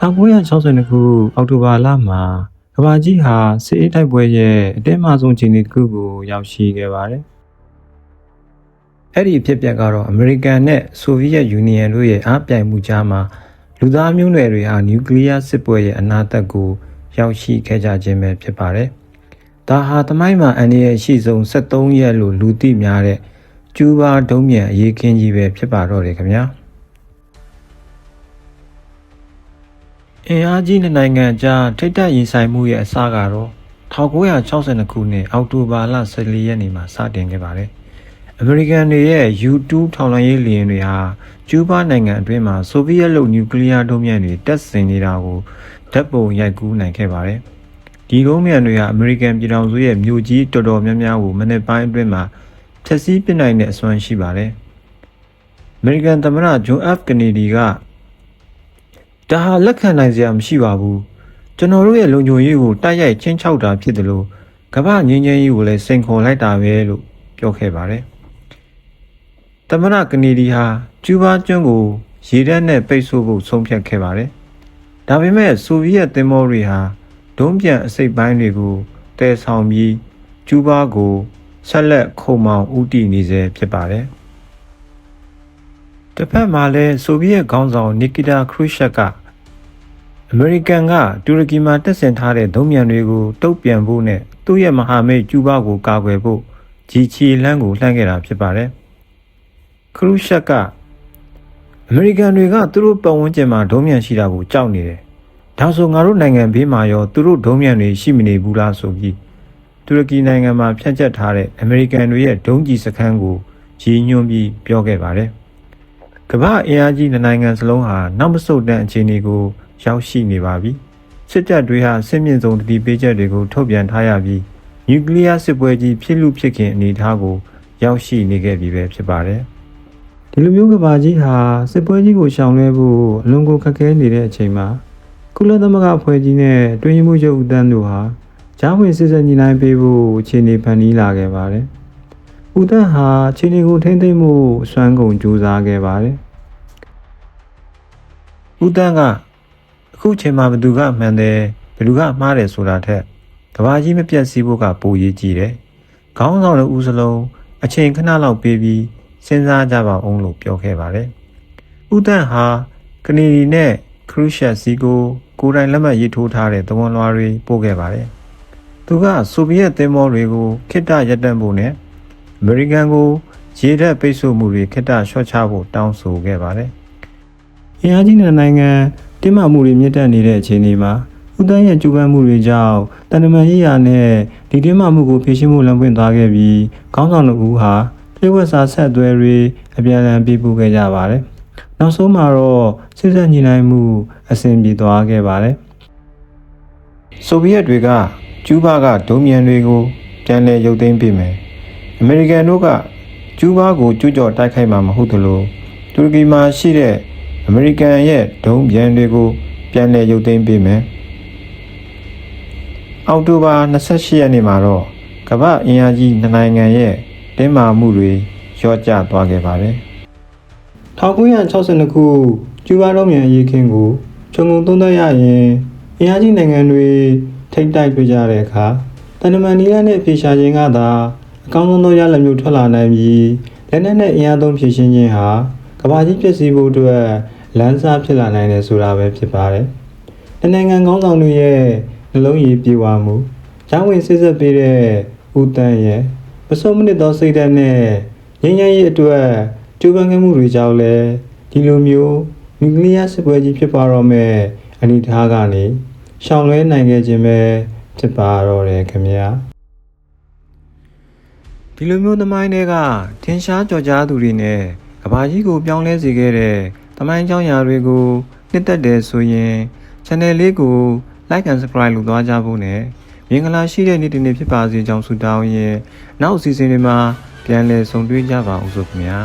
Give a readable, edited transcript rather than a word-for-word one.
1962 ခုအောက်တိုဘာလမှာကမ္ဘာကြီးဟာစစ်အေးတိုက်ပွဲရဲ့အတင်းမာဆုံးအခြေအနေတစ်ခုကိုရောက်ရှိခဲ့ပါတယ်။အဲ့ဒီအဖြစ်အပျက်ကတော့အမေရိကန်နဲ့ဆိုဗီယက်ယူနီယံတို့ရဲ့အားပြိုင်မှုကြားမှာလူသားမျိုးနွယ်တွေဟာနျူကလ িয়ার စစ်ပွဲရဲ့အနာဂတ်ကိုရောက်ရှိခဲ့ကြခြင်းပဲဖြစ်ပါတယ်။ဒါဟာသမိုင်းမှာအန္တရာယ်ရှိဆုံး73ရက်လို့လူသိများတဲ့ကျူးဘားဒုံးမြန်အရေးခင်းကြီးပဲဖြစ်ပါတော့တယ်ခင်ဗျာ။အင်အားကြီးနိုင်ငံကြားထိပ်တိုက်ရင်ဆိုင်မှုရဲ့အစကတော့1962ခုနှစ်အောက်တိုဘာလ14ရက်နေ့မှာစတင်ခဲ့ပါတယ်။အမေရိကန်တွေရဲ့ U-2 ထောက်လှမ်းရေးလေယာဉ်တွေဟာကျူးဘားနိုင်ငံအတွင်းမှာဆိုဗီယက်လုပ်နျူကလ িয়ার ဒုံးမြန်တွေတပ်ဆင်နေတာကိုဓာတ်ပုံရိုက်ကူးနိုင်ခဲ့ပါတယ်။ဒီဒုံးမြန်တွေဟာအမေရိကန်ပြည်ထောင်စုရဲ့မြို့ကြီးတော်တော်များများကိုမိနစ်ပိုင်းအတွင်းမှာဖျက်ဆီးပစ်နိုင်တဲ့အစွမ်းရှိပါတယ်။အမေရိကန်သမ္မတဂျွန် F. ကနေဒီကဒါဟာလက်ခံနိုင်စရာမရှိပါဘူးကျွန်တော်တို့ရဲ့လုံခြုံရေးကိုတိုက်ရိုက်ချင်းချောက်တာဖြစ်တယ်လို့ကမ္ဘာငြိမ်းချမ်းရေးကိုလည်းစိန်ခေါ်လိုက်တာပဲလို့ပြောခဲ့ပါတယ်သမ္မတကနေဒီဟာကျူးဘားကျွန်းကိုရေတပ်နဲ့ပိတ်ဆို့ဖို့ဆုံးဖြတ်ခဲ့ပါတယ်ဒါပေမဲ့ဆိုဗီယက်သင်္ဘောတွေဟာဒုံးပြန်အစိတ်ပိုင်းတွေကိုတည်ဆောင်ပြီးကျူးဘားကိုဆက်လက်ခုံမောင်ဦးတည်နေစေဖြစ်ပါတယ်တစ်ဖက်မှာလည်းဆိုဗီယက်ခေါင်းဆောင်နီကီတာခရုရှက်ကအမေရိကန်ကတူရကီမှာတပ်ဆင်ထားတဲ့ဒုံးမြန်တွေကိုတုတ်ပြန်ဖို့နဲ့သူ့ရဲ့မဟာမိတ်ကျူးဘားကိုကာကွယ်ဖို့ဂျီချီလန်းကိုလှမ်းခဲ့တာဖြစ်ပါတယ်ခရုရှက်ကအမေရိကန်တွေကသူတို့ပတ်ဝန်းကျင်မှာဒုံးမြန်ရှိတာကိုကြောက်နေတယ်ဒါဆိုငါတို့နိုင်ငံဘေးမှာရောသူတို့ဒုံးမြန်တွေရှိမနေဘူးလားဆိုပြီးတူရကီနိုင်ငံမှာဖြန့်ကျက်ထားတဲ့အမေရိကန်တွေရဲ့ဒုံးကျည်စခန်းကိုရည်ညွှန်းပြီးပြောခဲ့ပါတယ်ကမ္ဘာအင်အားကြီးနိုင်ငံစလုံးဟာနောက်မဆုတ်တဲ့အခြေအနေကိုရောက်ရှိနေပါပြီစစ်တပ်တွေဟာစစ်မြင့်ဆုံးတတိပေးချက်တွေကိုထုတ်ပြန်ထားရပြီးနျူကလ িয়ার စစ်ပွဲကြီးဖြစ်လူဖြစ်ခင်အနေအထားကိုရောက်ရှိနေခဲ့ပြီပဲဖြစ်ပါတယ်ဒီလိုမျိုးကမ္ဘာကြီးဟာစစ်ပွဲကြီးကိုရှောင်လွှဲဖို့အလွန်ကိုခက်ခဲနေတဲ့အချိန်မှာကုလသမဂ္ဂအဖွဲ့ကြီးနဲ့တွင်းမှုချုပ်ဦးတန်းတို့ဟာကြားဝင်စစ်ဆက်ညီနိုင်ပေးဖို့အခြေအနေဖန်တီးလာခဲ့ပါတယ်ဦးတန်းဟာအခြေအနေကိုထိန်းသိမ်းဖို့စွမ်းကုန်ကြိုးစားခဲ့ပါတယ်ဦးတန်းကအခုချိန်မှာဘယ်သူကမှန်တယ်ဘယ်သူကမှားတယ်ဆိုတာထက်ကဘာကြီးမပြတ်စီးဖို့ကပိုရေးကြည့်တယ်။ခေါင်းဆောင်တို့ဦးစလုံးအချိန်ခဏလောက်ပေးပြီးစဉ်းစားကြပါအောင်လို့ပြောခဲ့ပါတယ်။ဦးတန်းဟာကနေဒီနဲ့ခရုရှက်စီကိုယ်တိုင်လက်မှတ်ရေးထိုးထားတဲ့သဝန်လွှာတွေပို့ခဲ့ပါတယ်။သူကဆိုဗီယက်သင်္ဘောတွေကိုခေတ္တရပ်တန့်ဖို့နဲ့အမေရိကန်ကိုရေတပ်ပိတ်ဆို့မှုတွေခေတ္တလျှော့ချဖို့တောင်းဆိုခဲ့ပါတယ်။အင်အားကြီးနိုင်ငံတင်းမာမှုတွေမြင့်တက်နေတဲ့အခြေအနေမှာဦးတန်းရဲ့ကြိုးပမ်းမှုတွေကြောင့်တန်တမာရေးရာနဲ့ဒီတင်းမာမှုကိုဖြေရှင်းဖို့လမ်းပွင့်သွားခဲ့ပြီးခေါင်းဆောင်တို့ဦးဟာလျှို့ဝှက်စာဆက်သွဲတွေအပြန်အလှန်ပေးပို့ခဲ့ကြပါတယ်။နောက်ဆုံးမှာတော့စစ်ဆက်ညီနိုင်မှုအဆင်ပြေသွားခဲ့ပါတယ်။ဆိုဗီယက်တွေကကျူးဘားကဒုံးမြန်တွေကိုပြန်လည်ရုပ်သိမ်းပေးမယ်။အမေရိကန်တို့ကကျူးဘားကိုကျူးကျော်တိုက်ခိုက်မှာမဟုတ်သလိုတူရကီမှာရှိတဲ့အမေရိကန်ရဲ့ဒုံးပြန်တွေကိုပြန်လည်ရုပ်သိမ်းပေးမယ်။အောက်တိုဘာ28ရက်နေ့မှာတော့ကမ္ဘာအင်အားကြီးနိုင်ငံရဲ့တင်းမာမှုတွေလျော့ကျသွားခဲ့ပါတယ်။1962ခုကျူးဘားဒုံးမြန်အရေးခင်းကိုခြုံငုံသုံးသပ်ရရင်အင်အားကြီးနိုင်ငံတွေထိပ်တိုက်တွေ့ကြတဲ့အခါတန်တမာနီလာနဲ့ဖြေရှာခြင်းကသာအကောင်းဆုံးသောရလဒ်မျိုးထွက်လာနိုင်ပြီးလက်နက်နဲ့အင်အားသုံးဖြည့်ရှင်းခြင်းဟာကမ္ဘာကြီးဖြစ်စီဖို့အတွက်လမ်းစာဖြစ်လာနိုင်တယ်ဆိုတာပဲဖြစ်ပါတယ်။နိုင်ငံကောင်းဆောင်တွေရဲ့နှလုံးရည်ပြေဝမှုရောင်းဝင်စစ်ဆက်ပေးတဲ့ဦးတန်းရဲ့မဆုံးမနစ်သောစိတ်ဓာတ်နဲ့ငြိမ်းချမ်းရေးအတွက်ကြိုးပမ်းမှုတွေကြောင့်လည်းဒီလိုမျိုးနျူကလ িয়ার စစ်ပွဲကြီးဖြစ်ပါတော့မဲ့အနေအထားကနေရှောင်လွှဲနိုင်ခဲ့ခြင်းပဲဖြစ်ပါတော့တယ်ခင်ဗျာဒီလိုမျိုးသမိုင်းတွေကထင်ရှားကြော်ကြားသူတွေနဲ့ကဘာကြီးကိုပြောင်းလဲစေခဲ့တဲ့သမိုင်းကြောင်းရာတွေကိုနှစ်သက်တယ်ဆိုရင် channel လေးကို like and subscribe လုပ်သွားကြဖို့နဲ့မင်္ဂလာရှိတဲ့နေ့တစ်နေ့ဖြစ်ပါစေကြောင်းဆုတောင်းရင်းနောက်အစီအစဉ်တွေမှာပြန်လည်ဆုံတွေ့ကြပါဦးစို့ခင်ဗျာ